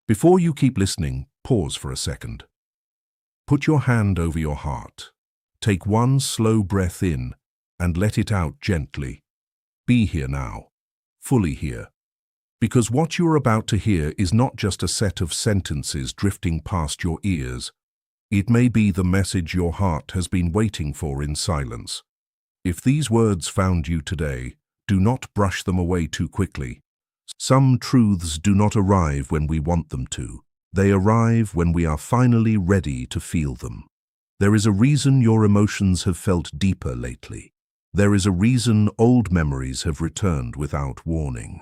Before you keep listening, pause for a second. Put your hand over your heart. Take one slow breath in and let it out gently. Be here now, fully here. Because what you're about to hear is not just a set of sentences drifting past your ears. It may be the message your heart has been waiting for in silence. If these words found you today, do not brush them away too quickly. Some truths do not arrive when we want them to. They arrive when we are finally ready to feel them. There is a reason your emotions have felt deeper lately. There is a reason old memories have returned without warning.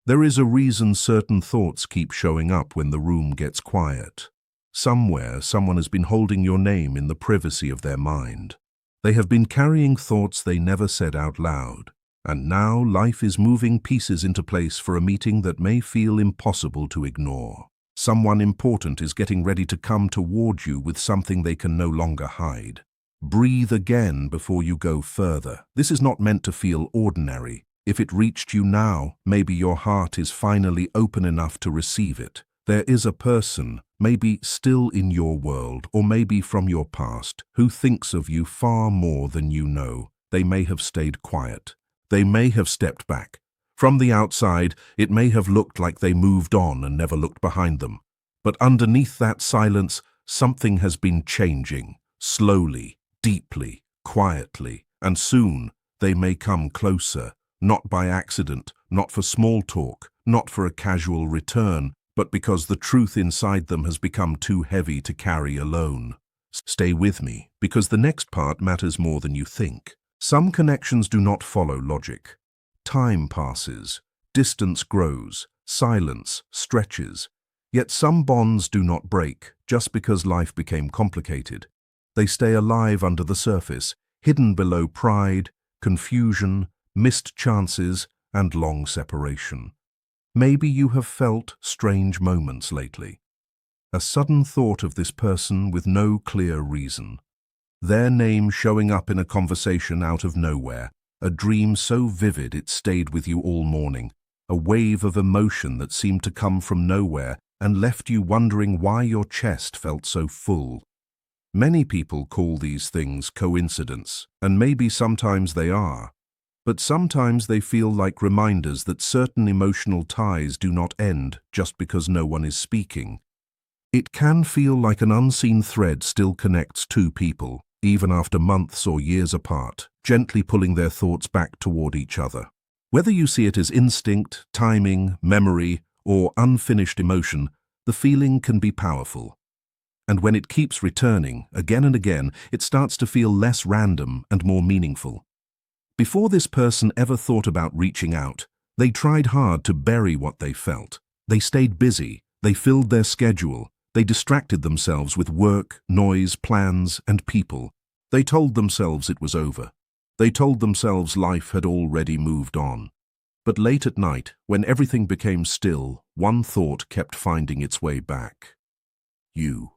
There is a reason certain thoughts keep showing up when the room gets quiet. Somewhere, someone has been holding your name in the privacy of their mind. They have been carrying thoughts they never said out loud. And now life is moving pieces into place for a meeting that may feel impossible to ignore. Someone important is getting ready to come toward you with something they can no longer hide. Breathe again before you go further. This is not meant to feel ordinary. If it reached you now, maybe your heart is finally open enough to receive it. There is a person, maybe still in your world, or maybe from your past, who thinks of you far more than you know. They may have stayed quiet. They may have stepped back. From the outside, it may have looked like they moved on and never looked behind them. But underneath that silence, something has been changing, slowly, deeply, quietly, and soon they may come closer, not by accident, not for small talk, not for a casual return, but because the truth inside them has become too heavy to carry alone. Stay with me, because the next part matters more than you think. Some connections do not follow logic. Time passes, distance grows, silence stretches. Yet some bonds do not break just because life became complicated. They stay alive under the surface, hidden below pride, confusion, missed chances, and long separation. Maybe you have felt strange moments lately. A sudden thought of this person with no clear reason. Their name showing up in a conversation out of nowhere, a dream so vivid it stayed with you all morning, a wave of emotion that seemed to come from nowhere and left you wondering why your chest felt so full. Many people call these things coincidence, and maybe sometimes they are. But sometimes they feel like reminders that certain emotional ties do not end just because no one is speaking. It can feel like an unseen thread still connects two people, even after months or years apart, gently pulling their thoughts back toward each other. Whether you see it as instinct, timing, memory, or unfinished emotion, the feeling can be powerful. And when it keeps returning, again and again, it starts to feel less random and more meaningful. Before this person ever thought about reaching out, they tried hard to bury what they felt. They stayed busy, they filled their schedule, they distracted themselves with work, noise, plans, and people. They told themselves it was over. They told themselves life had already moved on. But late at night, when everything became still, one thought kept finding its way back. You.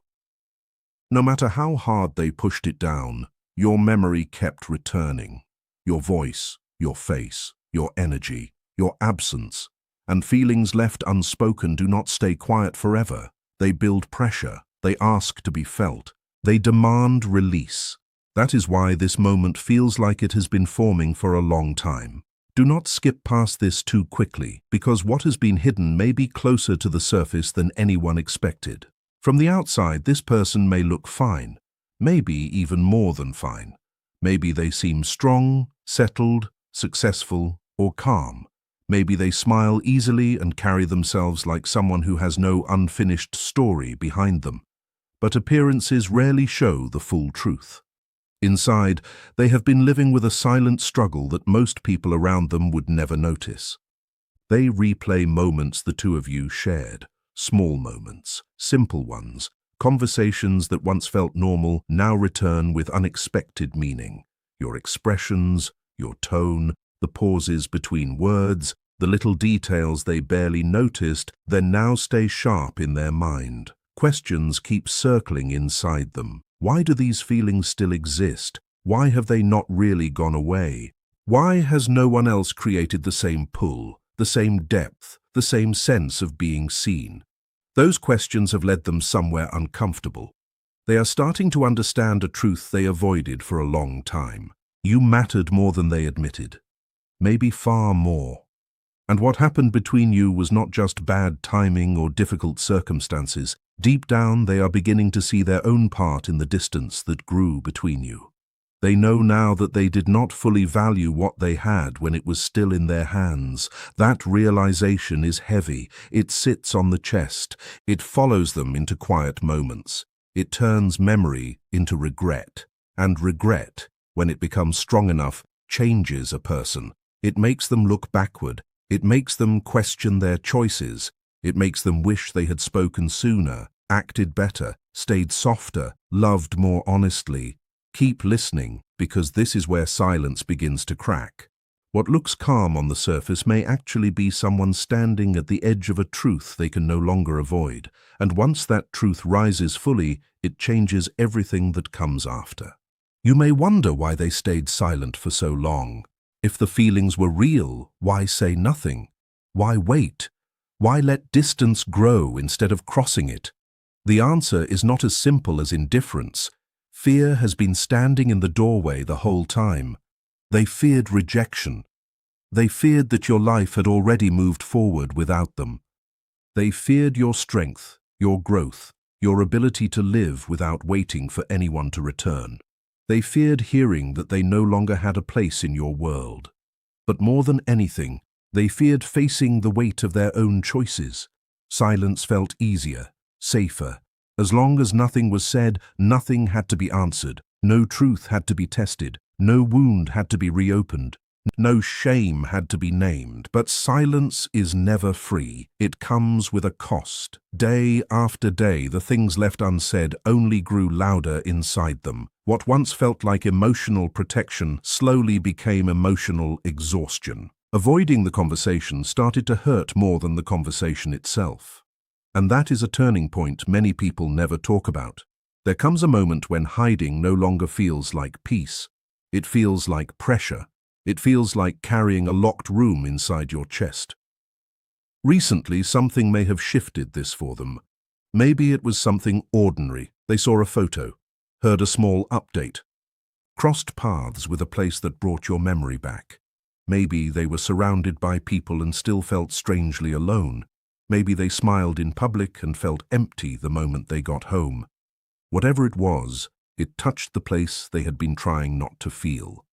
No matter how hard they pushed it down, your memory kept returning. Your voice, your face, your energy, your absence, and feelings left unspoken do not stay quiet forever. They build pressure, they ask to be felt, they demand release. That is why this moment feels like it has been forming for a long time. Do not skip past this too quickly, because what has been hidden may be closer to the surface than anyone expected. From the outside, this person may look fine, maybe even more than fine. Maybe they seem strong, settled, successful, or calm. Maybe they smile easily and carry themselves like someone who has no unfinished story behind them. But appearances rarely show the full truth. Inside, they have been living with a silent struggle that most people around them would never notice. They replay moments the two of you shared, small moments, simple ones, conversations that once felt normal now return with unexpected meaning. Your expressions, your tone, the pauses between words, the little details they barely noticed, then now stay sharp in their mind. Questions keep circling inside them. Why do these feelings still exist? Why have they not really gone away? Why has no one else created the same pull, the same depth, the same sense of being seen? Those questions have led them somewhere uncomfortable. They are starting to understand a truth they avoided for a long time. You mattered more than they admitted. Maybe far more. And what happened between you was not just bad timing or difficult circumstances. Deep down, they are beginning to see their own part in the distance that grew between you. They know now that they did not fully value what they had when it was still in their hands. That realization is heavy. It sits on the chest. It follows them into quiet moments. It turns memory into regret. And regret, when it becomes strong enough, changes a person. It makes them look backward. It makes them question their choices. It makes them wish they had spoken sooner, acted better, stayed softer, loved more honestly. Keep listening, because this is where silence begins to crack. What looks calm on the surface may actually be someone standing at the edge of a truth they can no longer avoid. And once that truth rises fully, it changes everything that comes after. You may wonder why they stayed silent for so long. If the feelings were real, why say nothing? Why wait? Why let distance grow instead of crossing it? The answer is not as simple as indifference. Fear has been standing in the doorway the whole time. They feared rejection. They feared that your life had already moved forward without them. They feared your strength, your growth, your ability to live without waiting for anyone to return. They feared hearing that they no longer had a place in your world. But more than anything, they feared facing the weight of their own choices. Silence felt easier, safer. As long as nothing was said, nothing had to be answered. No truth had to be tested. No wound had to be reopened. No shame had to be named. But silence is never free. It comes with a cost. Day after day, the things left unsaid only grew louder inside them. What once felt like emotional protection slowly became emotional exhaustion. Avoiding the conversation started to hurt more than the conversation itself. And that is a turning point many people never talk about. There comes a moment when hiding no longer feels like peace. It feels like pressure. It feels like carrying a locked room inside your chest. Recently, something may have shifted this for them. Maybe it was something ordinary. They saw a photo, heard a small update, crossed paths with a place that brought your memory back. Maybe they were surrounded by people and still felt strangely alone. Maybe they smiled in public and felt empty the moment they got home. Whatever it was, it touched the place they had been trying not to feel.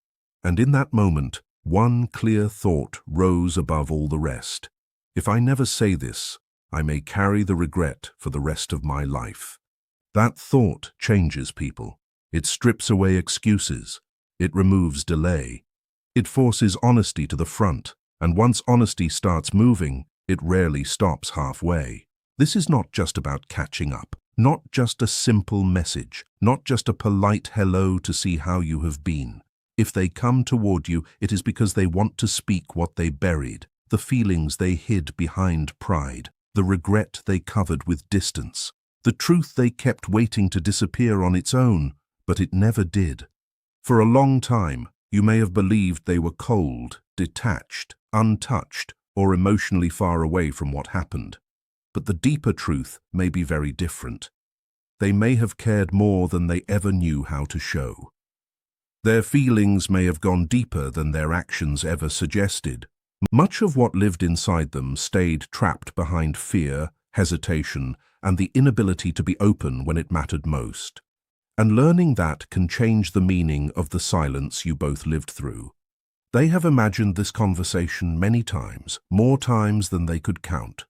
And in that moment, one clear thought rose above all the rest. If I never say this, I may carry the regret for the rest of my life. That thought changes people. It strips away excuses. It removes delay. It forces honesty to the front, and once honesty starts moving, it rarely stops halfway. This is not just about catching up, not just a simple message, not just a polite hello to see how you have been. If they come toward you, it is because they want to speak what they buried, the feelings they hid behind pride, the regret they covered with distance, the truth they kept waiting to disappear on its own, but it never did. For a long time, you may have believed they were cold, detached, untouched, or emotionally far away from what happened. But the deeper truth may be very different. They may have cared more than they ever knew how to show. Their feelings may have gone deeper than their actions ever suggested. Much of what lived inside them stayed trapped behind fear, hesitation, and the inability to be open when it mattered most. And learning that can change the meaning of the silence you both lived through. They have imagined this conversation many times, more times than they could count.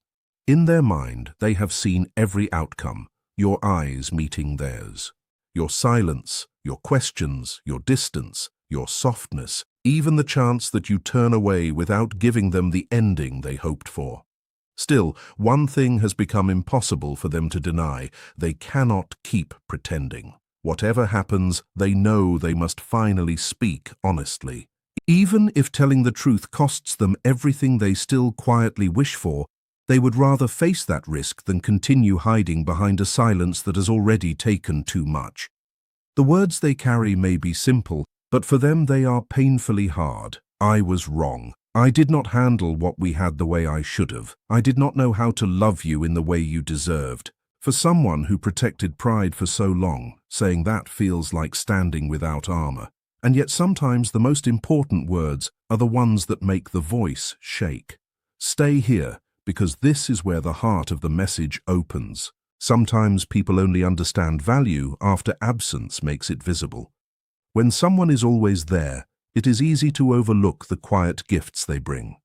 In their mind, they have seen every outcome, your eyes meeting theirs. Your silence, your questions, your distance, your softness, even the chance that you turn away without giving them the ending they hoped for. Still, one thing has become impossible for them to deny. They cannot keep pretending. Whatever happens, they know they must finally speak honestly. Even if telling the truth costs them everything they still quietly wish for, they would rather face that risk than continue hiding behind a silence that has already taken too much. The words they carry may be simple, but for them they are painfully hard. I was wrong. I did not handle what we had the way I should have. I did not know how to love you in the way you deserved. For someone who protected pride for so long, saying that feels like standing without armor. And yet sometimes the most important words are the ones that make the voice shake. Stay here, because this is where the heart of the message opens. Sometimes people only understand value after absence makes it visible. When someone is always there, it is easy to overlook the quiet gifts they bring.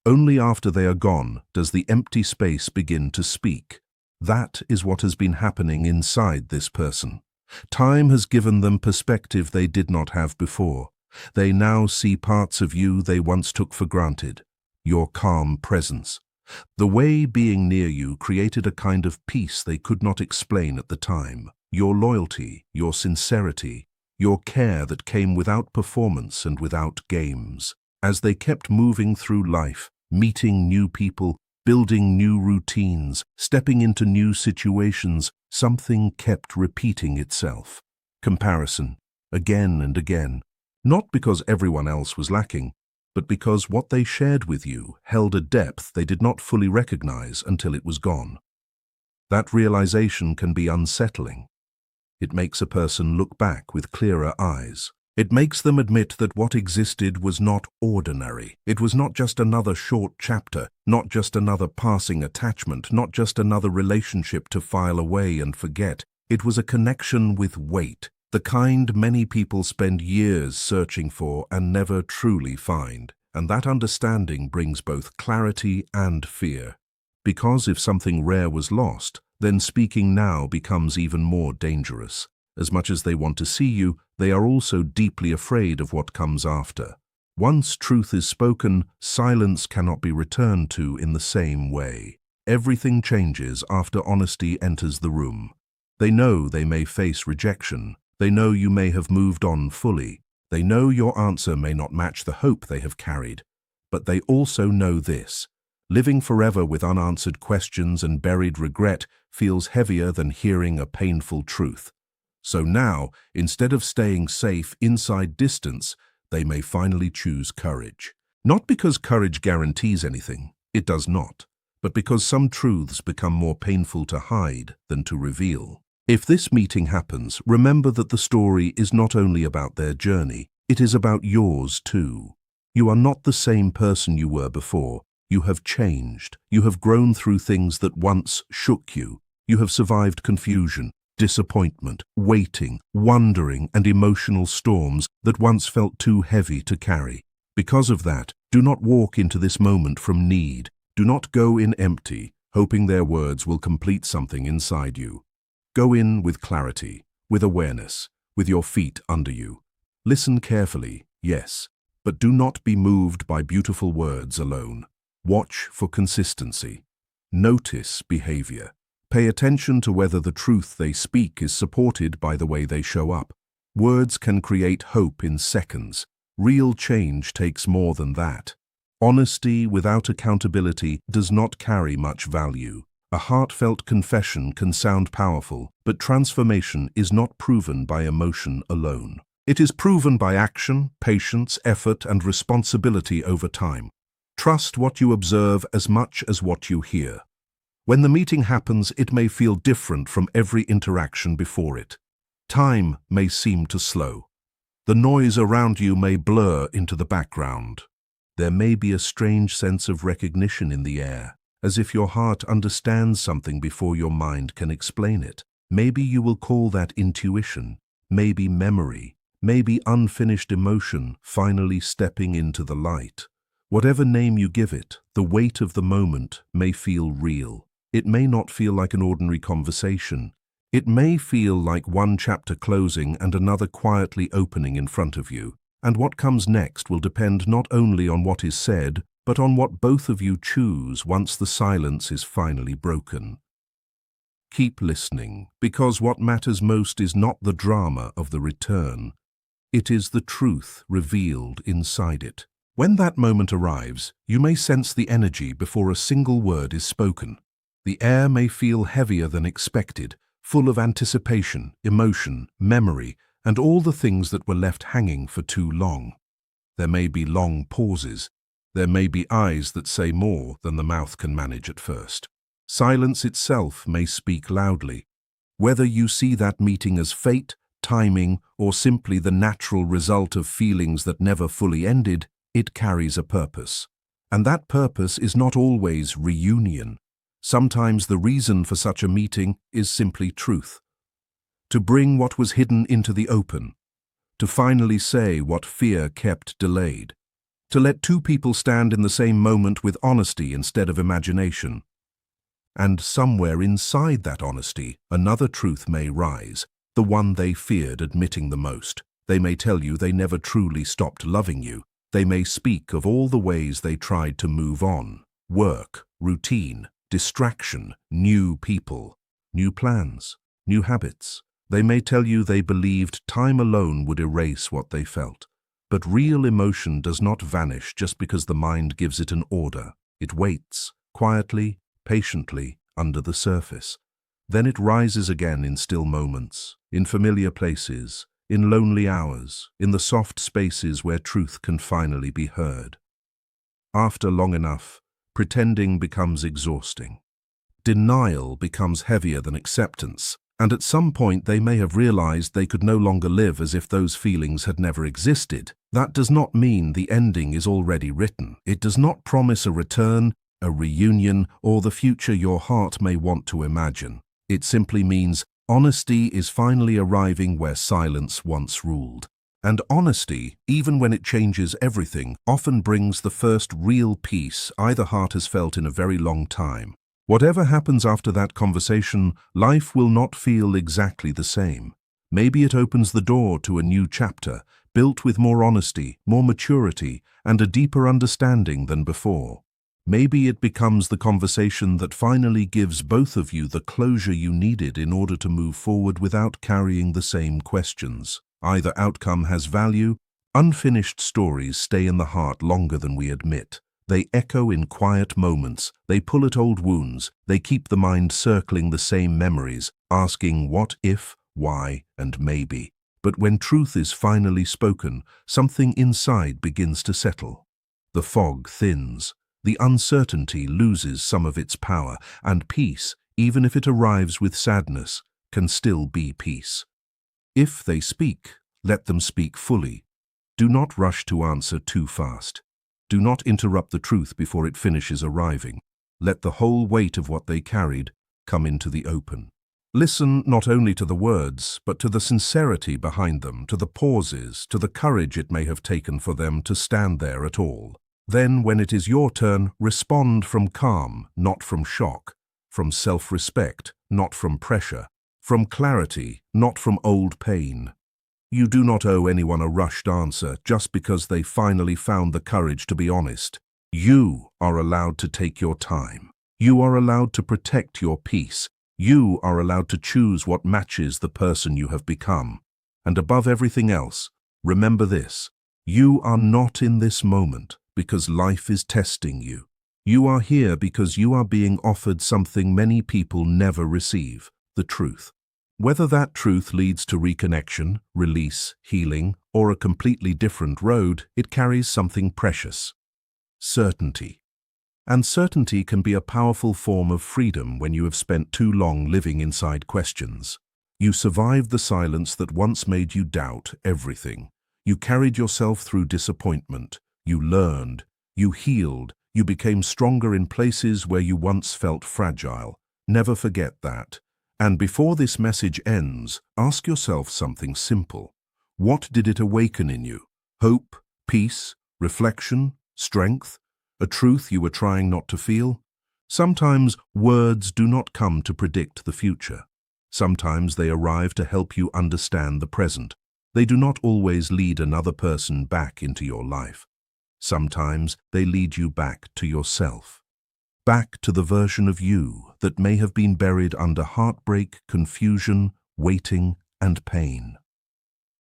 Only after they are gone does the empty space begin to speak. That is what has been happening inside this person. Time has given them perspective they did not have before. They now see parts of you they once took for granted. Your calm presence. The way being near you created a kind of peace they could not explain at the time. Your loyalty, your sincerity, your care that came without performance and without games. As they kept moving through life, meeting new people, building new routines, stepping into new situations, something kept repeating itself. Comparison, again and again. Not because everyone else was lacking, but because what they shared with you held a depth they did not fully recognize until it was gone. That realization can be unsettling. It makes a person look back with clearer eyes. It makes them admit that what existed was not ordinary. It was not just another short chapter, not just another passing attachment, not just another relationship to file away and forget. It was a connection with weight, the kind many people spend years searching for and never truly find. And that understanding brings both clarity and fear. Because if something rare was lost, then speaking now becomes even more dangerous. As much as they want to see you, they are also deeply afraid of what comes after. Once truth is spoken, silence cannot be returned to in the same way. Everything changes after honesty enters the room. They know they may face rejection. They know you may have moved on fully. They know your answer may not match the hope they have carried. But they also know this. Living forever with unanswered questions and buried regret feels heavier than hearing a painful truth. So now, instead of staying safe inside distance, they may finally choose courage. Not because courage guarantees anything, it does not, but because some truths become more painful to hide than to reveal. If this meeting happens, remember that the story is not only about their journey, it is about yours too. You are not the same person you were before. You have changed. You have grown through things that once shook you. You have survived confusion, disappointment, waiting, wondering, and emotional storms that once felt too heavy to carry. Because of that, do not walk into this moment from need. Do not go in empty, hoping their words will complete something inside you. Go in with clarity, with awareness, with your feet under you. Listen carefully, yes, but do not be moved by beautiful words alone. Watch for consistency. Notice behavior. Pay attention to whether the truth they speak is supported by the way they show up. Words can create hope in seconds. Real change takes more than that. Honesty without accountability does not carry much value. A heartfelt confession can sound powerful, but transformation is not proven by emotion alone. It is proven by action, patience, effort, and responsibility over time. Trust what you observe as much as what you hear. When the meeting happens, it may feel different from every interaction before it. Time may seem to slow. The noise around you may blur into the background. There may be a strange sense of recognition in the air, as if your heart understands something before your mind can explain it. Maybe you will call that intuition, maybe memory, maybe unfinished emotion finally stepping into the light. Whatever name you give it, the weight of the moment may feel real. It may not feel like an ordinary conversation. It may feel like one chapter closing and another quietly opening in front of you. And what comes next will depend not only on what is said, but on what both of you choose once the silence is finally broken. Keep listening, because what matters most is not the drama of the return. It is the truth revealed inside it. When that moment arrives, you may sense the energy before a single word is spoken. The air may feel heavier than expected, full of anticipation, emotion, memory, and all the things that were left hanging for too long. There may be long pauses, There may be eyes that say more than the mouth can manage at first. Silence itself may speak loudly. Whether you see that meeting as fate, timing, or simply the natural result of feelings that never fully ended, it carries a purpose. And that purpose is not always reunion. Sometimes the reason for such a meeting is simply truth. To bring what was hidden into the open. To finally say what fear kept delayed. To let two people stand in the same moment with honesty instead of imagination. And somewhere inside that honesty, another truth may rise, the one they feared admitting the most. They may tell you they never truly stopped loving you. They may speak of all the ways they tried to move on. Work, routine, distraction, new people, new plans, new habits. They may tell you they believed time alone would erase what they felt. But real emotion does not vanish just because the mind gives it an order. It waits, quietly, patiently, under the surface. Then it rises again in still moments, in familiar places, in lonely hours, in the soft spaces where truth can finally be heard. After long enough, pretending becomes exhausting. Denial becomes heavier than acceptance. And at some point they may have realized they could no longer live as if those feelings had never existed. That does not mean the ending is already written. It does not promise a return, a reunion, or the future your heart may want to imagine. It simply means honesty is finally arriving where silence once ruled. And honesty, even when it changes everything, often brings the first real peace either heart has felt in a very long time. Whatever happens after that conversation, life will not feel exactly the same. Maybe it opens the door to a new chapter, built with more honesty, more maturity, and a deeper understanding than before. Maybe it becomes the conversation that finally gives both of you the closure you needed in order to move forward without carrying the same questions. Either outcome has value. Unfinished stories stay in the heart longer than we admit. They echo in quiet moments, they pull at old wounds, they keep the mind circling the same memories, asking what if, why, and maybe. But when truth is finally spoken, something inside begins to settle. The fog thins, the uncertainty loses some of its power, and peace, even if it arrives with sadness, can still be peace. If they speak, let them speak fully. Do not rush to answer too fast. Do not interrupt the truth before it finishes arriving. Let the whole weight of what they carried come into the open. Listen not only to the words, but to the sincerity behind them, to the pauses, to the courage it may have taken for them to stand there at all. Then, when it is your turn, respond from calm, not from shock, from self-respect, not from pressure, from clarity, not from old pain. You do not owe anyone a rushed answer just because they finally found the courage to be honest. You are allowed to take your time. You are allowed to protect your peace. You are allowed to choose what matches the person you have become. And above everything else, remember this: you are not in this moment because life is testing you. You are here because you are being offered something many people never receive: the truth. Whether that truth leads to reconnection, release, healing, or a completely different road, it carries something precious: certainty. And certainty can be a powerful form of freedom when you have spent too long living inside questions. You survived the silence that once made you doubt everything. You carried yourself through disappointment. You learned. You healed. You became stronger in places where you once felt fragile. Never forget that. And before this message ends, ask yourself something simple. What did it awaken in you? Hope, peace, reflection, strength? A truth you were trying not to feel? Sometimes words do not come to predict the future. Sometimes they arrive to help you understand the present. They do not always lead another person back into your life. Sometimes they lead you back to yourself. Back to the version of you that may have been buried under heartbreak, confusion, waiting, and pain.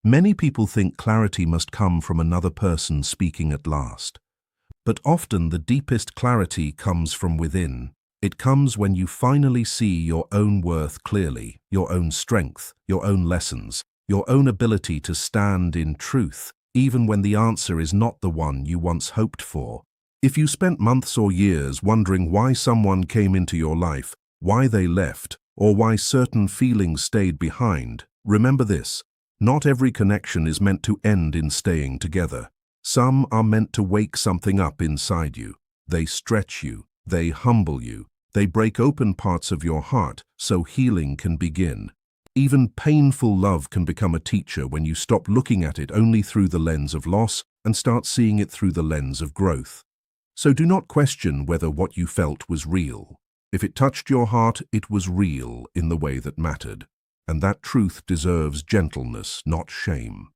Many people think clarity must come from another person speaking at last. But often the deepest clarity comes from within. It comes when you finally see your own worth clearly, your own strength, your own lessons, your own ability to stand in truth, even when the answer is not the one you once hoped for. If you spent months or years wondering why someone came into your life, why they left, or why certain feelings stayed behind, remember this: not every connection is meant to end in staying together. Some are meant to wake something up inside you. They stretch you, they humble you, they break open parts of your heart so healing can begin. Even painful love can become a teacher when you stop looking at it only through the lens of loss and start seeing it through the lens of growth. So do not question whether what you felt was real. If it touched your heart, it was real in the way that mattered. And that truth deserves gentleness, not shame.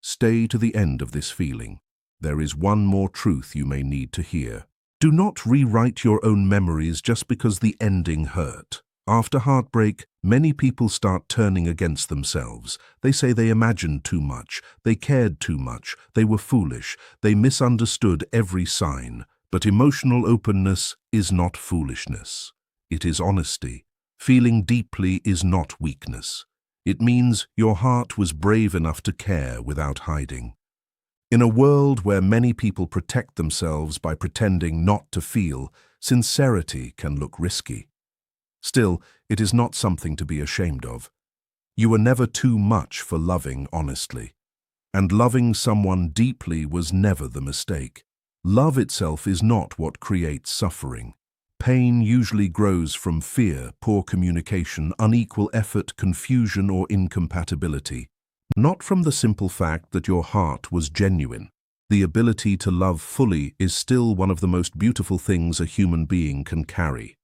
Stay to the end of this feeling. There is one more truth you may need to hear. Do not rewrite your own memories just because the ending hurt. After heartbreak, many people start turning against themselves. They say they imagined too much, they cared too much, they were foolish, they misunderstood every sign. But emotional openness is not foolishness. It is honesty. Feeling deeply is not weakness. It means your heart was brave enough to care without hiding. In a world where many people protect themselves by pretending not to feel, sincerity can look risky. Still, it is not something to be ashamed of. You were never too much for loving honestly. And loving someone deeply was never the mistake. Love itself is not what creates suffering. Pain usually grows from fear, poor communication, unequal effort, confusion, or incompatibility. Not from the simple fact that your heart was genuine. The ability to love fully is still one of the most beautiful things a human being can carry.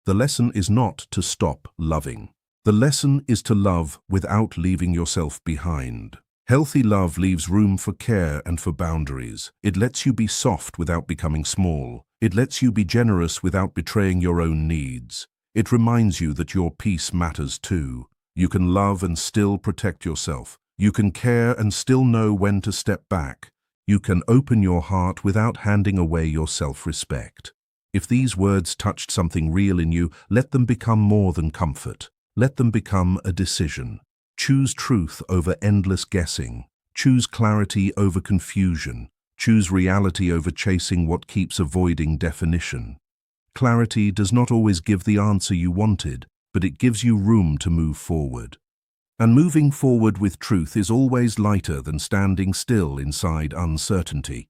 The lesson is not to stop loving. The lesson is to love without leaving yourself behind. Healthy love leaves room for care and for boundaries. It lets you be soft without becoming small. It lets you be generous without betraying your own needs. It reminds you that your peace matters too. You can love and still protect yourself. You can care and still know when to step back. You can open your heart without handing away your self-respect. If these words touched something real in you, let them become more than comfort. Let them become a decision. Choose truth over endless guessing. Choose clarity over confusion. Choose reality over chasing what keeps avoiding definition. Clarity does not always give the answer you wanted, but it gives you room to move forward. And moving forward with truth is always lighter than standing still inside uncertainty.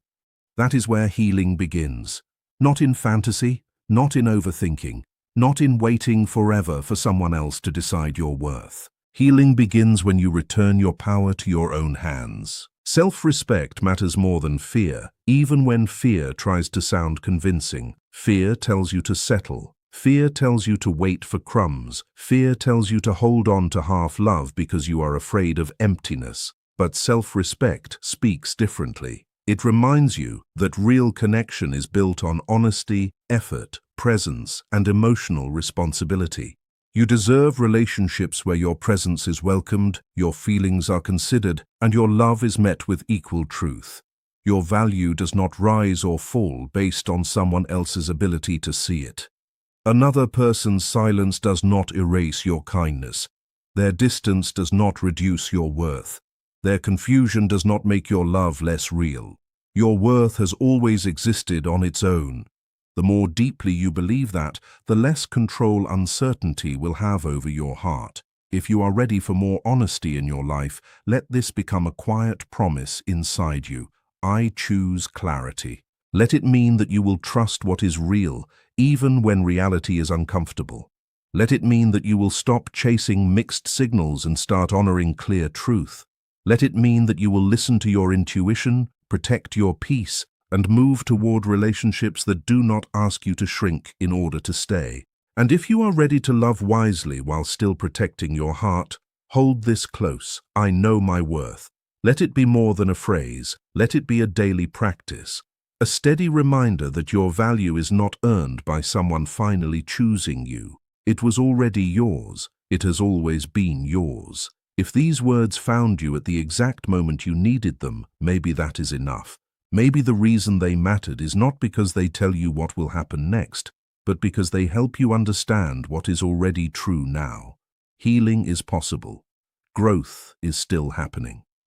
That is where healing begins. Not in fantasy, not in overthinking, not in waiting forever for someone else to decide your worth. Healing begins when you return your power to your own hands. Self-respect matters more than fear, even when fear tries to sound convincing. Fear tells you to settle. Fear tells you to wait for crumbs. Fear tells you to hold on to half-love because you are afraid of emptiness. But self-respect speaks differently. It reminds you that real connection is built on honesty, effort, presence, and emotional responsibility. You deserve relationships where your presence is welcomed, your feelings are considered, and your love is met with equal truth. Your value does not rise or fall based on someone else's ability to see it. Another person's silence does not erase your kindness. Their distance does not reduce your worth. Their confusion does not make your love less real. Your worth has always existed on its own. The more deeply you believe that, the less control uncertainty will have over your heart. If you are ready for more honesty in your life, let this become a quiet promise inside you. I choose clarity. Let it mean that you will trust what is real, even when reality is uncomfortable. Let it mean that you will stop chasing mixed signals and start honoring clear truth. Let it mean that you will listen to your intuition, protect your peace, and move toward relationships that do not ask you to shrink in order to stay. And if you are ready to love wisely while still protecting your heart, hold this close. I know my worth. Let it be more than a phrase. Let it be a daily practice. A steady reminder that your value is not earned by someone finally choosing you. It was already yours. It has always been yours. If these words found you at the exact moment you needed them, maybe that is enough. Maybe the reason they mattered is not because they tell you what will happen next, but because they help you understand what is already true now. Healing is possible. Growth is still happening.